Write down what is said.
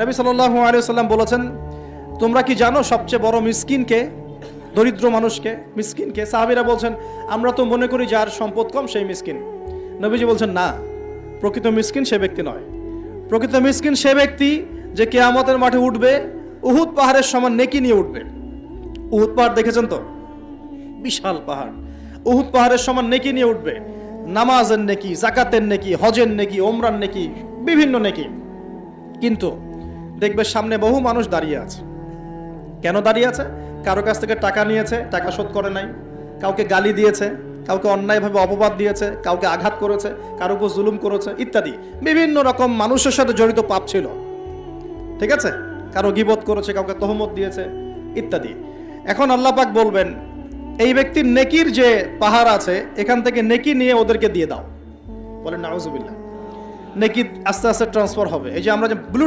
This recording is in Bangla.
নবী সাল্লাল্লাহু আলাইহি ওয়াসাল্লাম বলেছেন, তোমরা কি জানো সবচেয়ে বড় মিসকিনকে, দরিদ্র মানুষকে, মিসকিনকে? সাহাবীরা বলছেন, আমরা তো মনে করি যার সম্পদ কম সেই মিসকিন। নবীজি বলছেন, না, প্রকৃত মিসকিন সে ব্যক্তি নয়। প্রকৃত মিসকিন সে ব্যক্তি যে কিয়ামতের মাঠে উঠবে, উহুদ পাহাড়ের সমান নেকি নিয়ে উঠবে। উহুদ পাহাড় দেখেছেন তো? বিশাল পাহাড়। উহুদ পাহাড়ের সমান নেকি নিয়ে উঠবে। নামাজের নেকি, যাকাতের নেকি, হজের নেকি, ওমরার নেকি, বিভিন্ন নেকি। কিন্তু দেখবে সামনে বহু মানুষ দাঁড়িয়ে আছে। কেন দাঁড়িয়ে আছে? কারো কাছ থেকে টাকা নিয়েছে, টাকা শোধ করে নাই, কাউকে গালি দিয়েছে, কাউকে অন্যায়ভাবে অপবাদ দিয়েছে, কাউকে আঘাত করেছে, কারো উপর জুলুম করেছে, ইত্যাদি বিভিন্ন রকম মানুষের সাথে জড়িত পাপ ছিল। ঠিক আছে? কারো গীবত করেছে, কাউকে তহমত দিয়েছে, ইত্যাদি। এখন আল্লাহ পাক বলবেন, এই ব্যক্তির নেকির যে পাহাড় আছে, এখান থেকে নেকি নিয়ে ওদেরকে দিয়ে দাও। বলেন নাউজুবিল্লাহ। নেকি আস্তে আস্তে ট্রান্সফার হবে। এই যে আমরা যে ব্লু